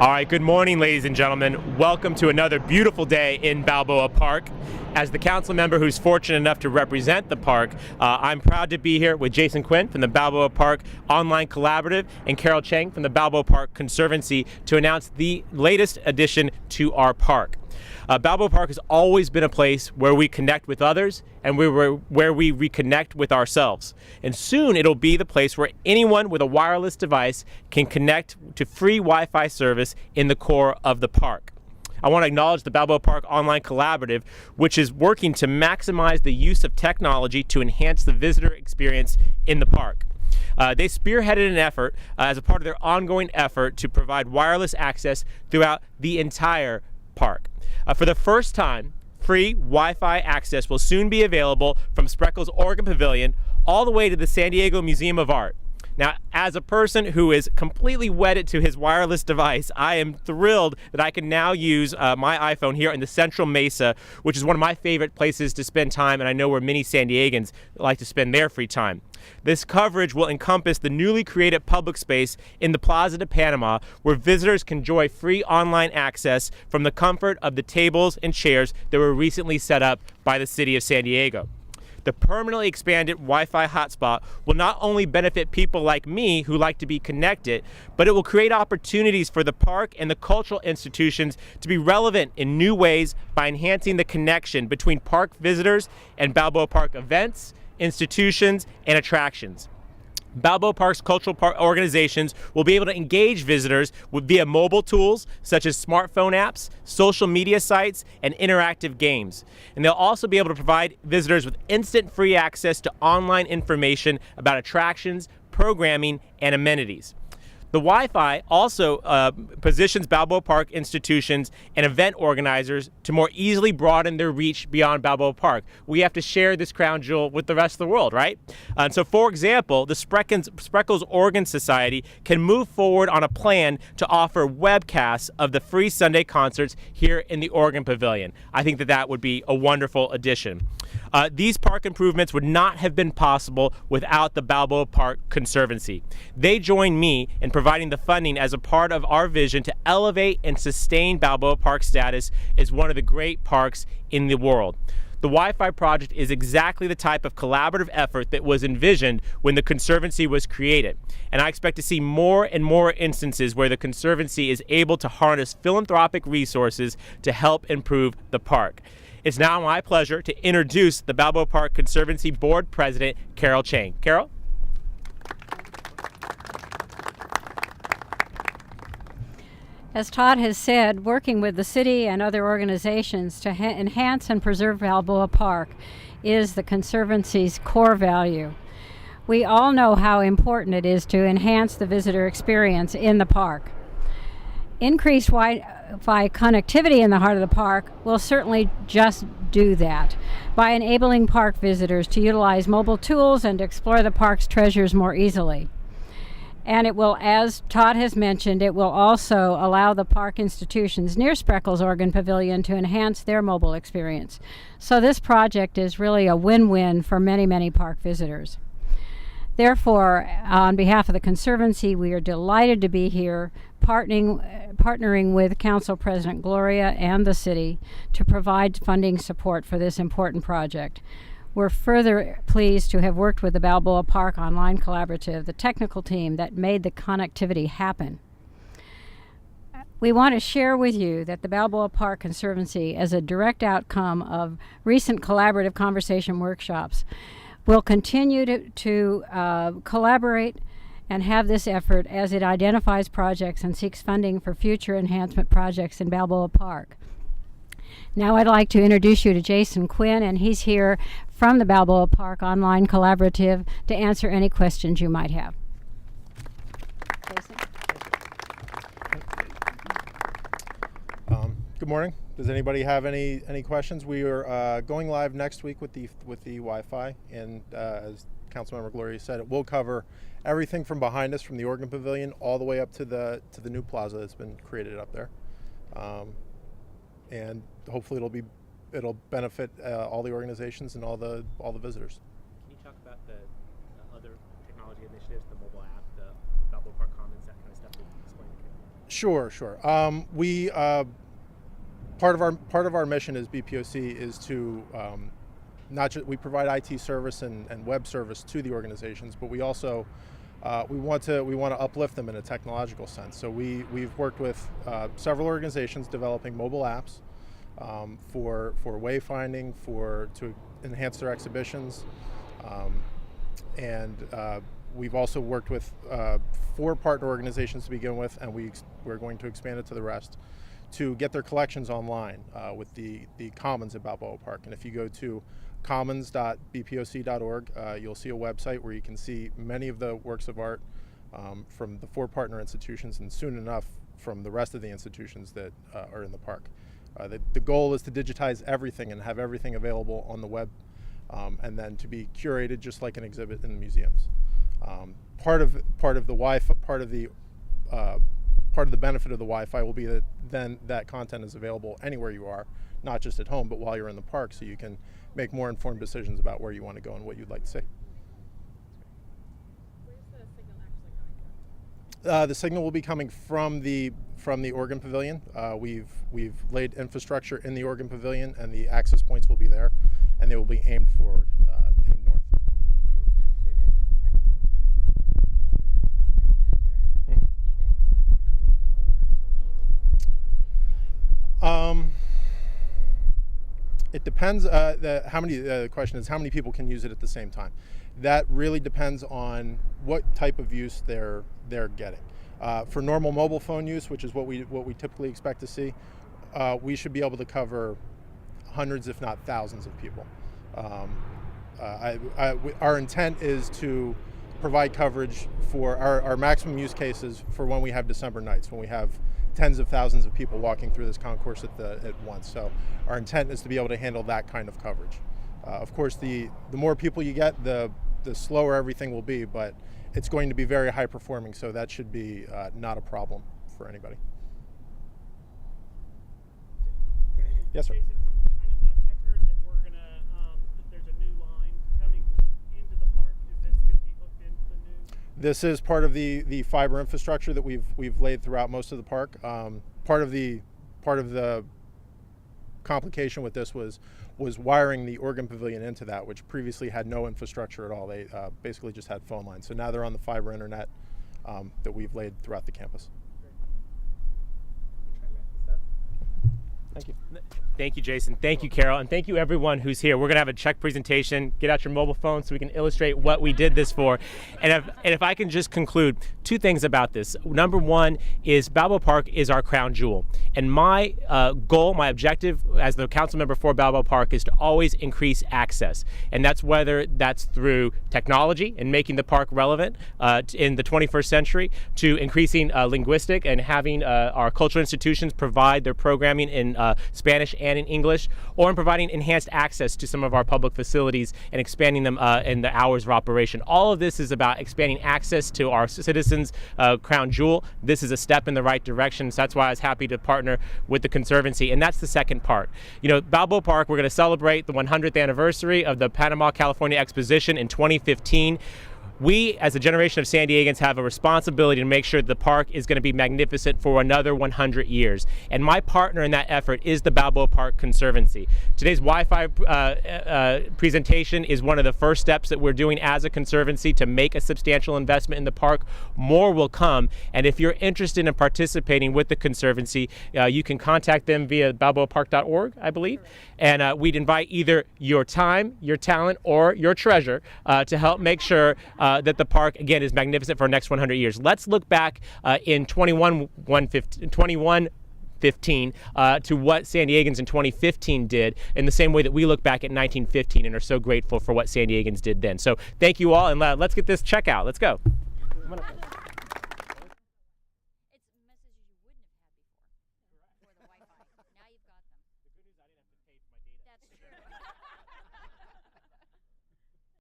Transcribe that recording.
All right, good morning, ladies and gentlemen. Welcome to another beautiful day in Balboa Park. As the council member who's fortunate enough to represent the park, I'm proud to be here with Jason Quinn from the Balboa Park Online Collaborative and Carol Chang from the Balboa Park Conservancy to announce the latest addition to our park. Balboa Park has always been a place where we connect with others and where we reconnect with ourselves. And soon it'll be the place where anyone with a wireless device can connect to free Wi-Fi service in the core of the park. I want to acknowledge the Balboa Park Online Collaborative, which is working to maximize the use of technology to enhance the visitor experience in the park. They spearheaded an effort as a part of their ongoing effort to provide wireless access throughout the entire park. For the first time, free Wi-Fi access will soon be available from Spreckels Oregon Pavilion all the way to the San Diego Museum of Art. Now, as a person who is completely wedded to his wireless device, I am thrilled that I can now use my iPhone here in the Central Mesa, which is one of my favorite places to spend time, and I know where many San Diegans like to spend their free time. This coverage will encompass the newly created public space in the Plaza de Panama, where visitors can enjoy free online access from the comfort of the tables and chairs that were recently set up by the city of San Diego. The permanently expanded Wi-Fi hotspot will not only benefit people like me who like to be connected, but it will create opportunities for the park and the cultural institutions to be relevant in new ways by enhancing the connection between park visitors and Balboa Park events, institutions, and attractions. Balboa Park's cultural organizations will be able to engage visitors via mobile tools such as smartphone apps, social media sites, and interactive games. And they'll also be able to provide visitors with instant free access to online information about attractions, programming, and amenities. The Wi-Fi also positions Balboa Park institutions and event organizers to more easily broaden their reach beyond Balboa Park. We have to share this crown jewel with the rest of the world, right? And so, for example, the Spreckels Oregon Society can move forward on a plan to offer webcasts of the free Sunday concerts here in the Oregon Pavilion. I think that would be a wonderful addition. These park improvements would not have been possible without the Balboa Park Conservancy. They join me in providing the funding as a part of our vision to elevate and sustain Balboa Park's status as one of the great parks in the world. The Wi-Fi project is exactly the type of collaborative effort that was envisioned when the Conservancy was created. And I expect to see more and more instances where the Conservancy is able to harness philanthropic resources to help improve the park. It's now my pleasure to introduce the Balboa Park Conservancy Board President, Carol Chang. Carol? As Todd has said, working with the city and other organizations to enhance and preserve Balboa Park is the Conservancy's core value. We all know how important it is to enhance the visitor experience in the park. Increased Wi-Fi connectivity in the heart of the park will certainly just do that by enabling park visitors to utilize mobile tools and explore the park's treasures more easily. And it will, as Todd has mentioned, it will also allow the park institutions near Spreckels Oregon Pavilion to enhance their mobile experience. So this project is really a win-win for many, many park visitors. Therefore, on behalf of the Conservancy, we are delighted to be here partnering with Council President Gloria and the city to provide funding support for this important project. We're further pleased to have worked with the Balboa Park Online Collaborative, the technical team that made the connectivity happen. We want to share with you that the Balboa Park Conservancy, as a direct outcome of recent collaborative conversation workshops, will continue to collaborate and have this effort as it identifies projects and seeks funding for future enhancement projects in Balboa Park. Now I'd like to introduce you to Jason Quinn, and he's here from the Balboa Park Online Collaborative to answer any questions you might have. Jason? Good morning. Does anybody have any questions? We are going live next week with the Wi-Fi, and as Councilmember Gloria said, it will cover everything from behind us, from the Oregon Pavilion, all the way up to the new plaza that's been created up there, and hopefully it'll benefit all the organizations and all the visitors. Can you talk about the other technology initiatives access, the mobile app, the Balboa Park Commons, that kind of stuff? Explain to me. Sure. We part of our mission as BPOC is to not just we provide IT service and web service to the organizations, but we also we want to uplift them in a technological sense. So we've worked with several organizations developing mobile apps for wayfinding, to enhance their exhibitions, and we've also worked with 4 partner organizations to begin with, and we're going to expand it to the rest to get their collections online with the Commons at Balboa Park. And if you go to commons.bpoc.org, you'll see a website where you can see many of the works of art from the 4 partner institutions, and soon enough from the rest of the institutions that are in the park. The goal is to digitize everything and have everything available on the web, and then to be curated just like an exhibit in the museums. Part of the Wi-Fi, part of the benefit of the Wi-Fi will be that then that content is available anywhere you are, not just at home, but while you're in the park, so you can make more informed decisions about where you want to go and what you'd like to see. Where's the signal actually coming from? The signal will be coming from the organ pavilion. We've laid infrastructure in the organ pavilion, and the access points will be there, and they will be aimed forward, aimed north. And I'm sure there's a technical term for whatever data can run, but how many people actually be able to use it at the same time? It depends. The question is how many people can use it at the same time. That really depends on what type of use they're getting. For normal mobile phone use, which is what we typically expect to see, we should be able to cover hundreds, if not thousands, of people. Our intent is to provide coverage for our maximum use cases for when we have December nights, when we have tens of thousands of people walking through this concourse at once. So our intent is to be able to handle that kind of coverage. Of course, the more people you get, the slower everything will be, but it's going to be very high performing, so that should be not a problem for anybody. Yes, sir. Jason, I've heard that that there's a new line coming into the park. Is this going to be hooked into the new? This is part of the fiber infrastructure that we've laid throughout most of the park. Part of the complication with this was wiring the organ pavilion into that, which previously had no infrastructure at all. They basically just had phone lines. So now they're on the fiber internet that we've laid throughout the campus. Thank you. Thank you, Jason. Thank you, Carol. And thank you, everyone who's here. We're going to have a check presentation. Get out your mobile phone so we can illustrate what we did this for. And if I can just conclude, 2 things about this. Number 1 is Balboa Park is our crown jewel. And my goal, my objective as the council member for Balboa Park is to always increase access. And that's whether that's through technology and making the park relevant in the 21st century, to increasing linguistic and having our cultural institutions provide their programming in Spanish and in English, or in providing enhanced access to some of our public facilities and expanding them in the hours of operation. All of this is about expanding access to our citizens' crown jewel. This is a step in the right direction, so that's why I was happy to partner with the Conservancy, and that's the second part. You know, Balboa Park, we're going to celebrate the 100th anniversary of the Panama, California Exposition in 2015. We, as a generation of San Diegans, have a responsibility to make sure the park is going to be magnificent for another 100 years. And my partner in that effort is the Balboa Park Conservancy. Today's Wi-Fi presentation is one of the first steps that we're doing as a conservancy to make a substantial investment in the park. More will come. And if you're interested in participating with the Conservancy, you can contact them via balboapark.org, I believe. And we'd invite either your time, your talent, or your treasure to help make sure that the park, again, is magnificent for the next 100 years. Let's look back in 2115 to what San Diegans in 2015 did, in the same way that we look back at 1915 and are so grateful for what San Diegans did then. So thank you all, and let's get this check out. Let's go.